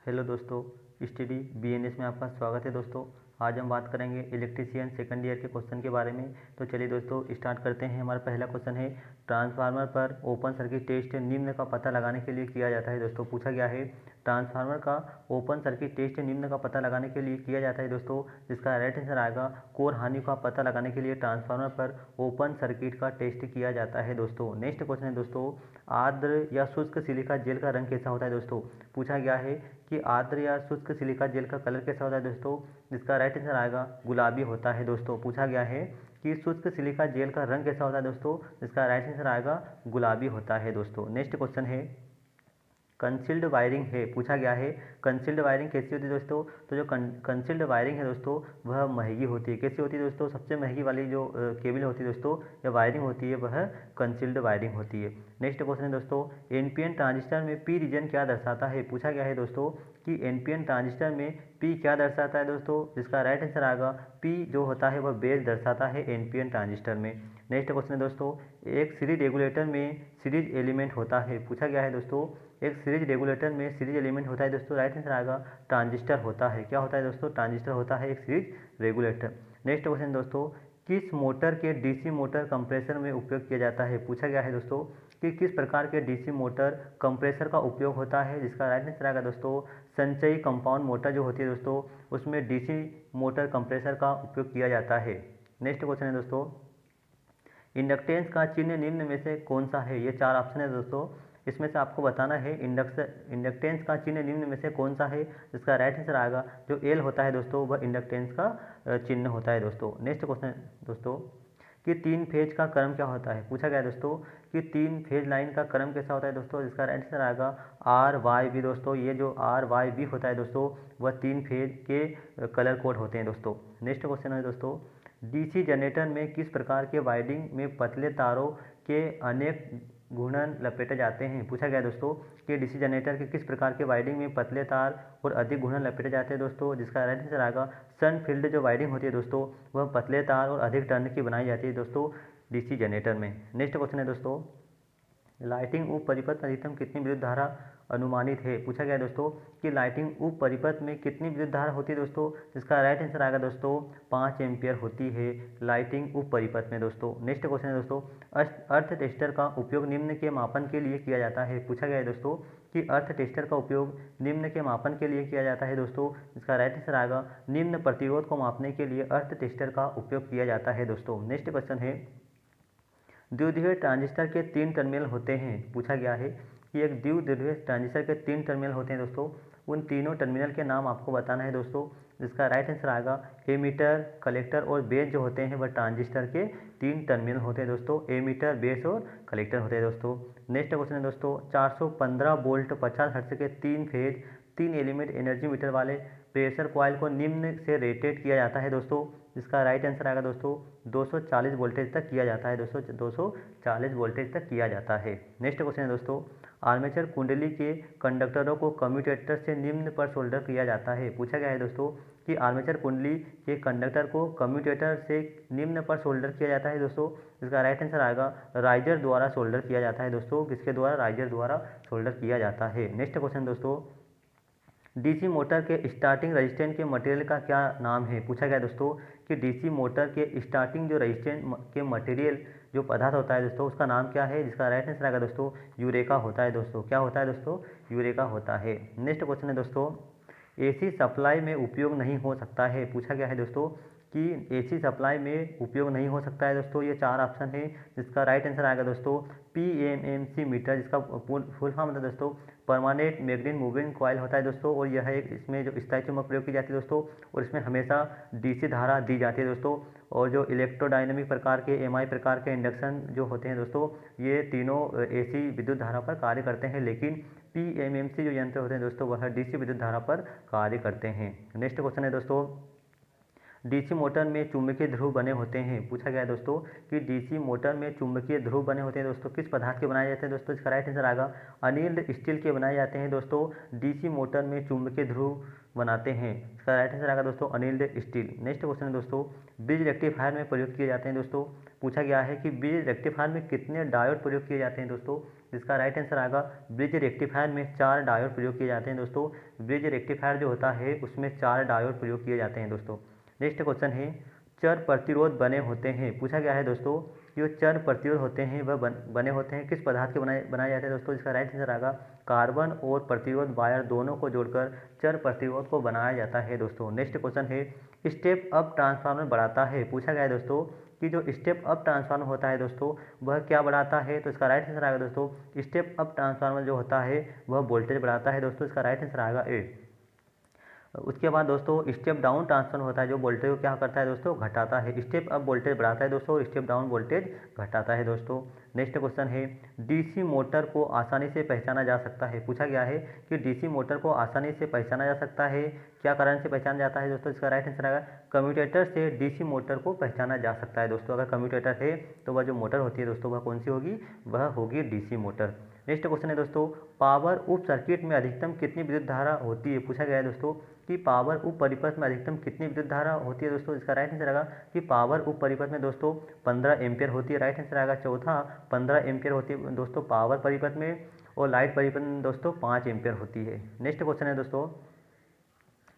Hello दोस्तों, study BNS में आपका स्वागत है दोस्तों। आज हम बात करेंगे इलेक्ट्रीशियन सेकंड ईयर के क्वेश्चन के बारे में। तो चलिए दोस्तों स्टार्ट करते हैं। हमारा पहला क्वेश्चन है, ट्रांसफार्मर पर ओपन सर्किट टेस्ट निम्न का पता लगाने के लिए किया जाता है। दोस्तों पूछा गया है ट्रांसफार्मर का ओपन सर्किट टेस्ट निम्न का पता लगाने के लिए किया जाता है दोस्तों, जिसका राइट आंसर आएगा कोर हानि का पता लगाने के लिए ट्रांसफार्मर पर ओपन सर्किट का टेस्ट किया जाता है दोस्तों। नेक्स्ट क्वेश्चन है दोस्तों, आर्द्र या शुष्क सिलिका जेल का रंग कैसा होता है। दोस्तों पूछा गया है कि आर्द्र या शुष्क सिलिका जेल का कलर कैसा होता है दोस्तों, जिसका राइट आंसर आएगा गुलाबी होता है दोस्तों। पूछा गया है कि शुष्क सिलिका जेल का रंग कैसा होता है दोस्तों, जिसका राइट आंसर आएगा गुलाबी होता है दोस्तों। नेक्स्ट क्वेश्चन है, कंसील्ड वायरिंग है। पूछा गया है कंसील्ड वायरिंग कैसी होती है दोस्तों। तो जो कंसील्ड वायरिंग है दोस्तों वह महंगी होती है। कैसी होती है दोस्तों, सबसे महंगी वाली जो केबल होती है दोस्तों या वायरिंग होती है वह कंसील्ड वायरिंग होती है। नेक्स्ट क्वेश्चन है दोस्तों, एनपीएन ट्रांजिस्टर में पी रीजन क्या दर्शाता है। पूछा गया है दोस्तों कि एनपीएन ट्रांजिस्टर में पी क्या दर्शाता है दोस्तों, जिसका राइट आंसर आएगा पी जो होता है वह बेस दर्शाता है एनपीएन ट्रांजिस्टर में। नेक्स्ट क्वेश्चन है दोस्तों, एक सीरीज रेगुलेटर में सीरीज एलिमेंट होता है। पूछा गया है दोस्तों एक सीरीज रेगुलेटर में सीरीज एलिमेंट होता है दोस्तों, राइट आंसर आएगा ट्रांजिस्टर होता है। क्या होता है दोस्तों, ट्रांजिस्टर होता है एक सीरीज रेगुलेटर। नेक्स्ट क्वेश्चन दोस्तों, किस मोटर के डीसी मोटर कंप्रेसर में उपयोग किया जाता है। पूछा गया है दोस्तों कि किस प्रकार के डीसी मोटर कंप्रेसर का उपयोग होता है, जिसका राइट आंसर आएगा दोस्तों संचयी कंपाउंड मोटर जो होती है दोस्तों उसमें डीसी मोटर कंप्रेसर का उपयोग किया जाता है। नेक्स्ट क्वेश्चन है दोस्तों, इंडक्टेंस का चिन्ह निम्न में से कौन सा है। ये चार ऑप्शन है दोस्तों, इसमें से आपको बताना है इंडक्टेंस का चिन्ह निम्न में से कौन सा है, जिसका राइट आंसर आएगा जो एल होता है दोस्तों वह इंडक्टेंस का चिन्ह होता है दोस्तों। नेक्स्ट क्वेश्चन दोस्तों, कि तीन फेज का क्रम क्या होता है। पूछा गया है दोस्तों कि तीन फेज लाइन का क्रम कैसा होता है दोस्तों, जिसका राइट आंसर आएगा आर वाई बी दोस्तों। ये जो आर वाई बी होता है दोस्तों वह तीन फेज के कलर कोड होते हैं दोस्तों। नेक्स्ट क्वेश्चन है दोस्तों, डीसी जनरेटर में किस प्रकार के वाइंडिंग में पतले तारों के अनेक घूर्णन लपेटे जाते हैं। पूछा गया दोस्तों कि डीसी जनरेटर के किस प्रकार के वाइंडिंग में पतले तार और अधिक घूर्णन लपेटे जाते हैं दोस्तों, जिसका राइट आंसर आएगा सन फील्ड जो वाइंडिंग होती है दोस्तों वह पतले तार और अधिक टर्न की बनाई जाती है दोस्तों डीसी जनरेटर में। नेक्स्ट क्वेश्चन है दोस्तों, लाइटिंग उप परिपथ में अधिकतम कितनी विद्युत धारा अनुमानित है। पूछा गया दोस्तों कि लाइटिंग उप परिपथ में कितनी विद्युत धारा होती है दोस्तों, जिसका राइट आंसर आएगा दोस्तों 5 एम्पियर होती है लाइटिंग उप परिपथ में दोस्तों। नेक्स्ट क्वेश्चन है दोस्तों, अर्थ टेस्टर का उपयोग निम्न के मापन के लिए किया जाता है। पूछा गया है दोस्तों कि अर्थ टेस्टर का उपयोग निम्न के मापन के लिए किया जाता है दोस्तों, जिसका राइट आंसर आएगा निम्न प्रतिरोध को मापने के लिए अर्थ टेस्टर का उपयोग किया जाता है दोस्तों। नेक्स्ट क्वेश्चन है, द्विध्रुवीय ट्रांजिस्टर के तीन टर्मिनल होते हैं। पूछा गया है कि एक द्विध्रुवीय ट्रांजिस्टर के तीन टर्मिनल होते हैं दोस्तों, उन तीनों टर्मिनल के नाम आपको बताना है दोस्तों, जिसका राइट आंसर आएगा एमीटर कलेक्टर और बेस जो होते हैं वह ट्रांजिस्टर के तीन टर्मिनल होते हैं दोस्तों, एमीटर बेस और कलेक्टर होते हैं दोस्तों। नेक्स्ट क्वेश्चन है दोस्तों, 415 वोल्ट 50 हर्ट्ज के तीन फेज तीन एलिमेंट एनर्जी मीटर वाले प्रेशर कॉइल को निम्न से रेटेड किया जाता है दोस्तों, जिसका राइट आंसर आएगा दोस्तों 240 वोल्टेज तक किया जाता है दोस्तों, 240 वोल्टेज तक किया जाता है। नेक्स्ट क्वेश्चन है दोस्तों, आर्मेचर कुंडली के कंडक्टरों को कम्यूटेटर से निम्न पर सोल्डर किया जाता है। पूछा गया है दोस्तों कि आर्मेचर कुंडली के कंडक्टर को कम्यूटेटर से निम्न पर सोल्डर किया जाता है दोस्तों, जिसका राइट आंसर आएगा राइजर द्वारा सोल्डर किया जाता है दोस्तों। किसके द्वारा, राइजर द्वारा सोल्डर किया जाता है। नेक्स्ट क्वेश्चन दोस्तों, डीसी मोटर के स्टार्टिंग रेजिस्टेंस के मटेरियल का क्या नाम है। पूछा गया दोस्तों कि डीसी मोटर के स्टार्टिंग जो रेजिस्टेंस के मटेरियल जो पदार्थ होता है दोस्तों उसका नाम क्या है, जिसका राइट आंसर आएगा दोस्तों यूरेका होता है दोस्तों। क्या होता है दोस्तों, यूरेका होता है। नेक्स्ट क्वेश्चन है दोस्तों, एसी सप्लाई में उपयोग नहीं हो सकता है। पूछा गया है दोस्तों कि एसी सप्लाई में उपयोग नहीं हो सकता है दोस्तों, ये चार ऑप्शन है, जिसका राइट आंसर आएगा दोस्तों पीएमएमसी मीटर, जिसका फुल फॉर्म होता है दोस्तों परमानेंट मैग्नेट मूविंग कॉइल होता है दोस्तों, और यह एक इसमें जो स्थायी चुंबक प्रयोग की जाती है दोस्तों, और इसमें हमेशा डीसी धारा दी जाती है दोस्तों। और जो इलेक्ट्रोडायनेमिक प्रकार के एमआई प्रकार के इंडक्शन जो होते हैं दोस्तों ये तीनों एसी विद्युत धारा पर कार्य करते हैं, लेकिन पीएमएमसी जो यंत्र होते हैं दोस्तों वह डीसी विद्युत धारा पर कार्य करते हैं। नेक्स्ट क्वेश्चन है दोस्तों, डीसी मोटर में चुंबकीय ध्रुव बने होते हैं। पूछा गया है दोस्तों कि डीसी मोटर में चुंबकीय ध्रुव बने होते हैं दोस्तों, किस पदार्थ के बनाए जाते हैं दोस्तों, इसका राइट आंसर आएगा अनिल्ड स्टील के बनाए जाते हैं दोस्तों। डीसी मोटर में चुंबकीय ध्रुव बनाते हैं, इसका राइट आंसर आएगा दोस्तों अनिल्ड स्टील। नेक्स्ट क्वेश्चन है दोस्तों, ब्रिज रेक्टिफायर में प्रयोग किए जाते हैं दोस्तों। पूछा गया है कि ब्रिज रेक्टिफायर में कितने डायोड प्रयोग किए जाते हैं दोस्तों, जिसका राइट आंसर आएगा ब्रिज रेक्टिफायर में 4 डायोड प्रयोग किए जाते हैं दोस्तों। ब्रिज रेक्टिफायर जो होता है उसमें 4 डायोड प्रयोग किए जाते हैं दोस्तों। नेक्स्ट क्वेश्चन है चर प्रतिरोध बने होते हैं, पूछा गया है दोस्तों जो चर प्रतिरोध होते हैं वह बने होते हैं किस पदार्थ के बनाए जाते हैं दोस्तों। इसका राइट आंसर आएगा कार्बन और प्रतिरोध वायर दोनों को जोड़कर चर प्रतिरोध को बनाया जाता है दोस्तों। नेक्स्ट क्वेश्चन है स्टेप अप ट्रांसफार्मर बढ़ाता है, पूछा गया है दोस्तों कि जो स्टेप अप ट्रांसफार्मर होता है दोस्तों वह क्या बढ़ाता है। तो इसका राइट आंसर आएगा दोस्तों स्टेप अप ट्रांसफार्मर जो होता है वह वोल्टेज बढ़ाता है दोस्तों। इसका राइट आंसर आएगा ए। उसके बाद दोस्तों स्टेप डाउन ट्रांसफार्मर होता है जो वोल्टेज को क्या करता है दोस्तों घटाता है। स्टेप अप वोल्टेज बढ़ाता है दोस्तों और स्टेप डाउन वोल्टेज घटाता है दोस्तों। नेक्स्ट क्वेश्चन है डीसी मोटर को आसानी से पहचाना जा सकता है, पूछा गया है कि डीसी मोटर को आसानी से पहचाना जा सकता है, क्या कारण से पहचाना जाता है दोस्तों। इसका राइट आंसर आएगा कम्यूटेटर से डीसी मोटर को पहचाना जा सकता है दोस्तों। अगर कम्यूटेटर है तो वह जो मोटर होती है दोस्तों वह कौन सी होगी, वह होगी डीसी मोटर। नेक्स्ट क्वेश्चन है दोस्तों पावर उप सर्किट में अधिकतम कितनी विद्युत धारा होती है, पूछा गया है दोस्तों कि पावर उप परिपथ में अधिकतम कितनी विद्युत धारा होती है दोस्तों। इसका राइट आंसर आएगा कि पावर उप परिपथ में दोस्तों 15 एम्पियर होती है। राइट आंसर आएगा चौथा 15 एम्पियर होती है दोस्तों पावर परिपथ में, और लाइट परिपथ में दोस्तों 5 एम्पियर होती है। नेक्स्ट क्वेश्चन है दोस्तों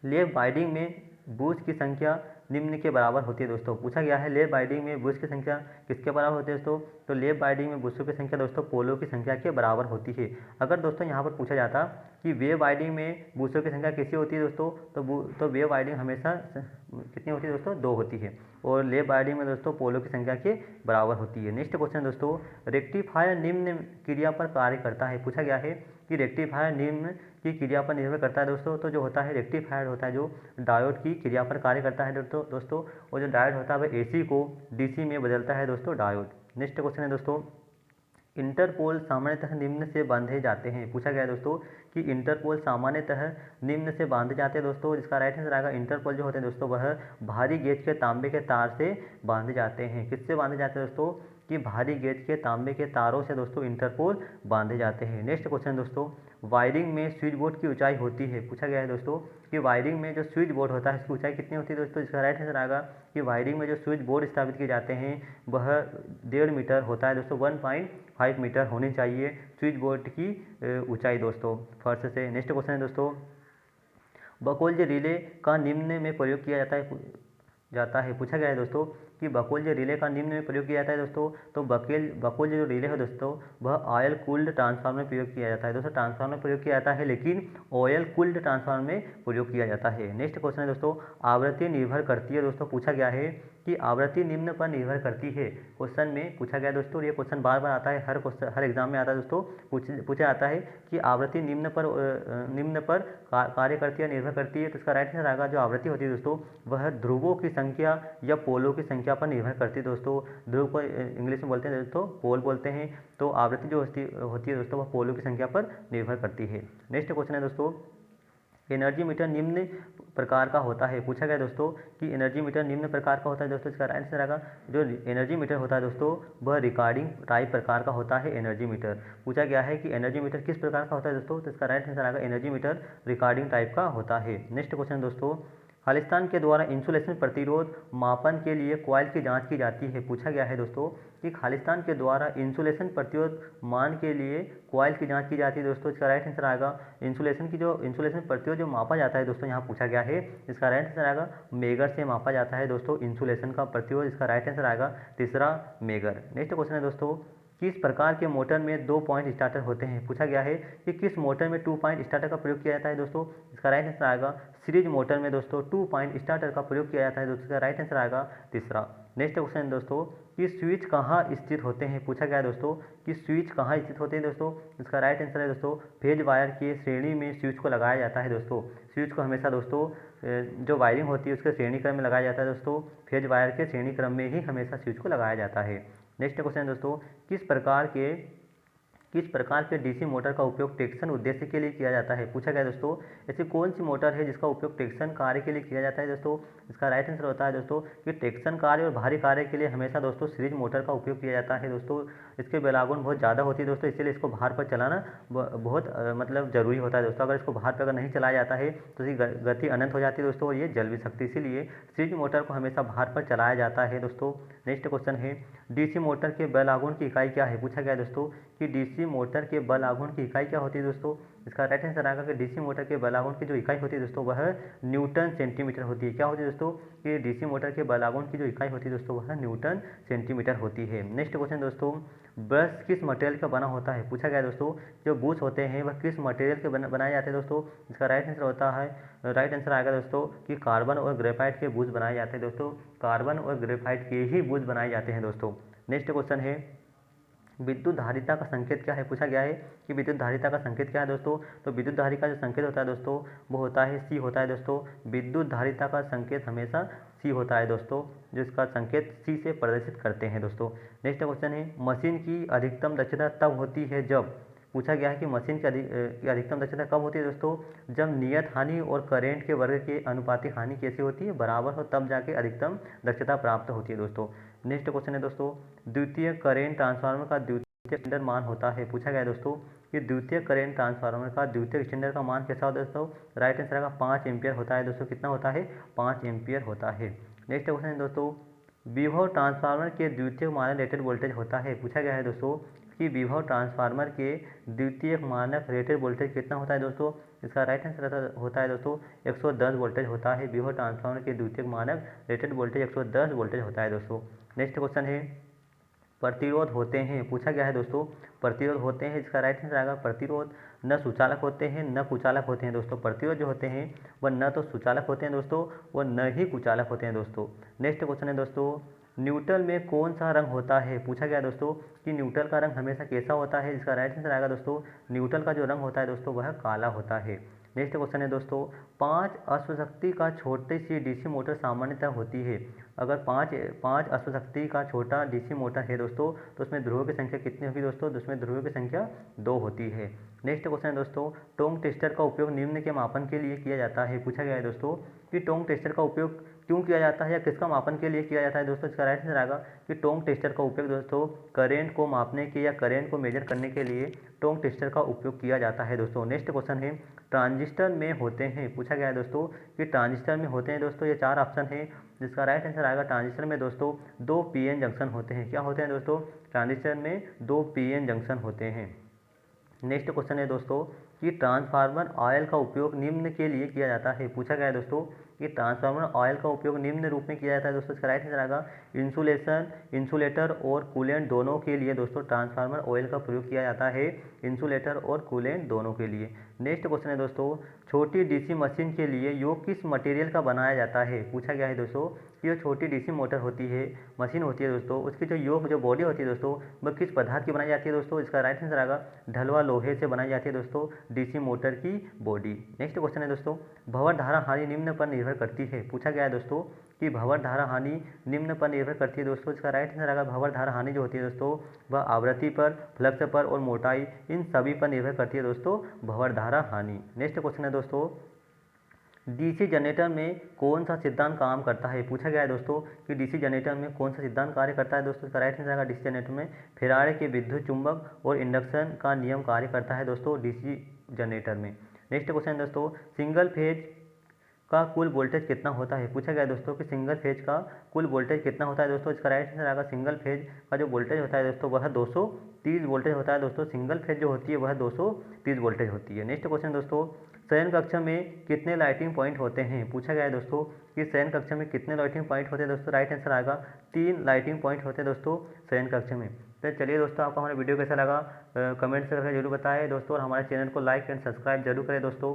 लेव वाइंडिंग में बूश की संख्या निम्न के बराबर होती है दोस्तों, पूछा गया है लेव वाइंडिंग में बूश की संख्या किसके बराबर होती है दोस्तों। तो लेव वाइंडिंग में बूशों की संख्या दोस्तों पोलों की संख्या के बराबर होती है। अगर दोस्तों यहाँ पर पूछा जाता कि वेव वाइंडिंग में बूशों की संख्या कैसी होती है दोस्तों, तो वेव वाइंडिंग हमेशा कितनी होती है दोस्तों 2 होती है, और लेव वाइंडिंग में दोस्तों पोलों की संख्या के बराबर होती है। नेक्स्ट क्वेश्चन दोस्तों रेक्टिफायर निम्न क्रिया पर कार्य करता है, पूछा गया है कि रेक्टिफायर निम्न की क्रिया पर निर्भर करता है दोस्तों। तो जो होता है रेक्टिफायर होता है जो डायोड की क्रिया पर कार्य करता है दोस्तों, और जो डायोड होता है वह एसी को डीसी में बदलता है दोस्तों डायोड। नेक्स्ट क्वेश्चन है दोस्तों इंटरपोल सामान्यतः निम्न से बांधे जाते हैं, पूछा गया है दोस्तों कि इंटरपोल सामान्यतः निम्न से बांधे जाते हैं दोस्तों। जिसका राइट आंसर आएगा इंटरपोल जो होते हैं दोस्तों वह भारी गेज के तांबे के तार से बांधे जाते हैं। किससे बांधे जाते हैं दोस्तों कि भारी गेज के तांबे के तारों से दोस्तों इंटरपोल बांधे जाते हैं। नेक्स्ट क्वेश्चन दोस्तों वायरिंग में स्विच बोर्ड की ऊंचाई होती है, पूछा गया है दोस्तों कि वायरिंग में जो स्विच बोर्ड होता है इसकी ऊंचाई कितनी होती है दोस्तों। इसका राइट आंसर आएगा कि वायरिंग में जो स्विच बोर्ड स्थापित किए जाते हैं वह 1.5 मीटर होता है दोस्तों, 1.5 मीटर होनी चाहिए स्विच बोर्ड की ऊंचाई दोस्तों फर्श से। नेक्स्ट क्वेश्चन है दोस्तों बकोल्ज रिले का निम्न में प्रयोग किया जाता है, पूछा गया है दोस्तों कि बकोल्ज रिले का निम्न में प्रयोग किया जाता है दोस्तों। तो बकोल्ज जो रिले है दोस्तों वह ऑयल कूल्ड ट्रांसफार्मर में प्रयोग किया जाता है दोस्तों। ट्रांसफार्मर में प्रयोग किया जाता है लेकिन ऑयल कूल्ड ट्रांसफार्मर में प्रयोग किया जाता है। नेक्स्ट क्वेश्चन है दोस्तों आवृत्ति निर्भर करती है दोस्तों, पूछा गया है कि आवृत्ति निम्न पर निर्भर करती है। क्वेश्चन में पूछा गया दोस्तों, ये क्वेश्चन बार बार आता है, हर एग्जाम में आता है दोस्तों, पूछा जाता है कि आवृत्ति निम्न पर कार्य करती है, निर्भर करती है। तो इसका राइट आंसर आएगा जो आवृत्ति होती है दोस्तों वह ध्रुवों की संख्या या पोलों की संख्या पर निर्भर करती है दोस्तों। ध्रुव को इंग्लिश में बोलते हैं दोस्तों पोल बोलते हैं। तो आवृत्ति जो होती है दोस्तों वह पोलों की संख्या पर निर्भर करती है। नेक्स्ट क्वेश्चन है दोस्तों एनर्जी मीटर निम्न प्रकार का होता है, पूछा गया दोस्तों कि एनर्जी मीटर निम्न प्रकार का होता है दोस्तों। इसका राइट आंसर आएगा जो एनर्जी मीटर होता है दोस्तों वह रिकॉर्डिंग टाइप प्रकार का होता है एनर्जी मीटर। पूछा गया है कि एनर्जी मीटर किस प्रकार का होता है दोस्तों, तो इसका राइट आंसर आएगा एनर्जी मीटर रिकॉर्डिंग टाइप का होता है। नेक्स्ट क्वेश्चन दोस्तों खालिस्तान के द्वारा इंसुलेशन प्रतिरोध मापन के लिए कॉइल की जांच की जाती है, पूछा गया है दोस्तों कि खालिस्तान के द्वारा इंसुलेशन प्रतिरोध मान के लिए कॉइल की जांच की जाती है दोस्तों। इसका राइट आंसर आएगा इंसुलेशन प्रतिरोध जो मापा जाता है दोस्तों यहाँ पूछा गया है। इसका राइट आंसर आएगा मेगर से मापा जाता है दोस्तों इंसुलेशन का प्रतिरोध। इसका राइट आंसर आएगा तीसरा मेगर। नेक्स्ट क्वेश्चन है दोस्तों किस प्रकार के मोटर में 2 पॉइंट स्टार्टर होते हैं, पूछा गया है कि किस मोटर में 2 पॉइंट स्टार्टर का प्रयोग किया जाता है दोस्तों। इसका राइट आंसर आएगा सीरीज मोटर में दोस्तों 2 पॉइंट स्टार्टर का प्रयोग किया जाता है दोस्तों। इसका राइट आंसर आएगा तीसरा। नेक्स्ट क्वेश्चन दोस्तों कि स्विच कहाँ स्थित होते हैं, पूछा गया है दोस्तों कि स्विच कहाँ स्थित होते हैं दोस्तों। इसका राइट आंसर है दोस्तों फेज वायर के श्रेणी में स्विच को लगाया जाता है दोस्तों। स्विच को हमेशा दोस्तों जो वायरिंग होती है उसके श्रेणी क्रम में लगाया जाता है दोस्तों। फेज वायर के श्रेणी क्रम में ही हमेशा स्विच को लगाया जाता है। नेक्स्ट क्वेश्चन दोस्तों किस प्रकार के डीसी मोटर का उपयोग ट्रैक्शन उद्देश्य के लिए किया जाता है, पूछा गया दोस्तों ऐसी कौन सी मोटर है जिसका उपयोग ट्रैक्शन कार्य के लिए किया जाता है दोस्तों। इसका राइट आंसर होता है दोस्तों कि ट्रैक्शन कार्य और भारी कार्य के लिए हमेशा दोस्तों सीरीज मोटर का उपयोग किया जाता है दोस्तों। इसके बेलागुन बहुत ज़्यादा होती है दोस्तों, इसीलिए इसको भार पर चलाना बहुत मतलब ज़रूरी होता है दोस्तों। अगर इसको भार पर अगर नहीं चलाया जाता है तो इसकी गति अनंत हो जाती है दोस्तों, और ये जल भी सकती है, इसीलिए सीरीज मोटर को हमेशा भार पर चलाया जाता है दोस्तों। नेक्स्ट क्वेश्चन है डीसी मोटर के बल आघूर्ण की इकाई क्या है। पूछा गया है दोस्तों कि डीसी मोटर के बल आघूर्ण की इकाई क्या होती है दोस्तों। इसका राइट आंसर आएगा कि डीसी मोटर के बल आघूर्ण की जो इकाई होती है दोस्तों वह न्यूटन सेंटीमीटर होती है। क्या होती है दोस्तों कि डीसी मोटर के बल आघूर्ण की जो इकाई होती है दोस्तों वह न्यूटन सेंटीमीटर होती है। नेक्स्ट क्वेश्चन दोस्तों ब्रश किस मटेरियल का बना होता है। पूछा गया है दोस्तों जो ब्रश होते हैं वह किस मटेरियल के बनाए जाते हैं दोस्तों। इसका राइट आंसर आएगा दोस्तों कि कार्बन और ग्रेफाइट के ब्रश बनाए जाते हैं दोस्तों, कार्बन और ग्रेफाइट के ही ब्रश बनाए जाते हैं दोस्तों। नेक्स्ट क्वेश्चन है विद्युत धारिता का संकेत क्या है। पूछा गया है कि विद्युत धारिता का संकेत क्या है दोस्तों। तो विद्युत धारिता का जो संकेत होता है दोस्तों वो होता है सी होता है दोस्तों। विद्युत धारिता का संकेत हमेशा सी होता है दोस्तों, जिसका संकेत सी से प्रदर्शित करते हैं दोस्तों। नेक्स्ट क्वेश्चन है मशीन की अधिकतम दक्षता तब होती है जब। पूछा गया है कि मशीन की अधिकतम दक्षता कब होती है दोस्तों, जब नियत हानि और करेंट के वर्ग के अनुपातिक हानि कैसी होती है, बराबर हो, तब जाके अधिकतम दक्षता प्राप्त होती है दोस्तों। नेक्स्ट क्वेश्चन है दोस्तों द्वितीय करेंट ट्रांसफार्मर का द्वितीय स्टैंडर्ड मान होता है। पूछा गया है दोस्तों कि द्वितीय करेंट ट्रांसफार्मर का द्वितीय स्टैंडर्ड का मान कैसा होता है दोस्तों। राइट आंसर आएगा 5 एम्पियर होता है दोस्तों। कितना होता है 5 एम्पियर होता है। नेक्स्ट क्वेश्चन है दोस्तों विभव ट्रांसफार्मर के द्वितीय मानक रेटेड वोल्टेज होता है। पूछा गया है दोस्तों कि विभव ट्रांसफार्मर के द्वितीय मानक रेटेड वोल्टेज कितना होता है दोस्तों। इसका राइट आंसर होता है दोस्तों 110 वोल्टेज होता है। विभव ट्रांसफार्मर के द्वितीय मानक रेटेड वोल्टेज 110 वोल्टेज होता है दोस्तों। नेक्स्ट क्वेश्चन है प्रतिरोध होते हैं। पूछा गया है दोस्तों प्रतिरोध होते हैं, इसका राइट आंसर आएगा प्रतिरोध न सुचालक होते हैं न कुचालक होते हैं दोस्तों। प्रतिरोध जो होते हैं वह न तो सुचालक होते हैं दोस्तों, वह न ही कुचालक होते हैं दोस्तों। नेक्स्ट क्वेश्चन है दोस्तों न्यूट्रल में कौन सा रंग होता है। पूछा गया दोस्तों कि न्यूट्रल का रंग हमेशा कैसा होता है। इसका राइट आंसर आएगा दोस्तों न्यूट्रल का जो रंग होता है दोस्तों वह काला होता है। नेक्स्ट क्वेश्चन है दोस्तों 5 अश्वशक्ति का छोटी सी डीसी मोटर सामान्यतः होती है। अगर पाँच अश्वशक्ति का छोटा डीसी मोटर है दोस्तों तो उसमें ध्रुवों की संख्या कितनी होगी दोस्तों, तो उसमें ध्रुवों की संख्या 2 होती है। नेक्स्ट क्वेश्चन है दोस्तों टोंग टेस्टर का उपयोग निम्न के मापन के लिए किया जाता है। पूछा गया है दोस्तों कि टोंग टेस्टर का उपयोग क्यों किया जाता है या किसका मापन के लिए किया जाता है दोस्तों। इसका राइट आंसर आएगा कि टोंग टेस्टर का उपयोग दोस्तों करेंट को मापने के या करेंट को मेजर करने के लिए टोंग टेस्टर का उपयोग किया जाता है दोस्तों। नेक्स्ट क्वेश्चन है ट्रांजिस्टर में होते हैं। पूछा गया है दोस्तों कि ट्रांजिस्टर में होते हैं दोस्तों, ये 4 ऑप्शन है, जिसका राइट आंसर आएगा ट्रांजिस्टर में दोस्तों 2 पीएन जंक्शन होते हैं। क्या होते हैं दोस्तों ट्रांजिस्टर में 2 पीएन जंक्शन होते हैं। नेक्स्ट क्वेश्चन है दोस्तों कि ट्रांसफार्मर ऑयल का उपयोग निम्न के लिए किया जाता है। पूछा गया है दोस्तों कि ट्रांसफार्मर ऑयल का उपयोग निम्न रूप में किया जाता है दोस्तों। इसका राइट आंसर आएगा इंसुलेटर और कूलेंट दोनों के लिए दोस्तों ट्रांसफार्मर ऑयल का प्रयोग किया जाता है, इंसुलेटर और कूलेंट दोनों के लिए। नेक्स्ट क्वेश्चन है दोस्तों छोटी डीसी मशीन के लिए योग किस मटेरियल का बनाया जाता है। पूछा गया है दोस्तों कि जो छोटी डीसी मोटर होती है, मशीन होती है दोस्तों, उसकी जो बॉडी होती है दोस्तों वह किस पदार्थ की बनाई जाती है दोस्तों। इसका राइट आंसर आएगा ढलवा लोहे से बनाई जाती है दोस्तों डीसी मोटर की बॉडी। नेक्स्ट क्वेश्चन है दोस्तों भंवर धारा हानि निम्न पर निर्भर करती है। पूछा गया है दोस्तों कि भंवर धारा हानि निम्न पर निर्भर करती है दोस्तों। इसका राइट आंसर आएगा भंवर धारा हानि जो होती है दोस्तों वह आवृत्ति पर, फ्लक्स पर और मोटाई, इन सभी पर निर्भर करती है दोस्तों भंवर धारा हानि। नेक्स्ट क्वेश्चन है दोस्तों डीसी जनरेटर में कौन सा सिद्धांत काम करता है। पूछा गया है दोस्तों कि डीसी जनरेटर में कौन सा सिद्धांत कार्य करता है दोस्तों। इसका राइट आंसर आएगा डीसी जनरेटर में फेराडे के विद्युत चुंबक और इंडक्शन का नियम कार्य करता है दोस्तों डीसी जनरेटर में। नेक्स्ट क्वेश्चन दोस्तों सिंगल फेज का कुल वोल्टेज कितना होता है। पूछा गया है दोस्तों कि सिंगल फेज का कुल वोल्टेज कितना होता है दोस्तों। इसका राइट आंसर आएगा सिंगल फेज का जो वोल्टेज होता है दोस्तों वह 230 वोल्टेज होता है दोस्तों। सिंगल फेज जो होती है वह 230 वोल्टेज होती है। नेक्स्ट क्वेश्चन दोस्तों शयन कक्ष में कितने लाइटिंग पॉइंट होते हैं। पूछा गया है दोस्तों कि शयन कक्ष में कितने लाइटिंग पॉइंट होते हैं दोस्तों। राइट आंसर आएगा 3 लाइटिंग पॉइंट होते हैं दोस्तों शयन कक्ष में। तो चलिए दोस्तों आपको हमारा वीडियो कैसा लगा कमेंट से करके जरूर बताएं दोस्तों, और हमारे चैनल को लाइक एंड सब्सक्राइब जरूर करें दोस्तों।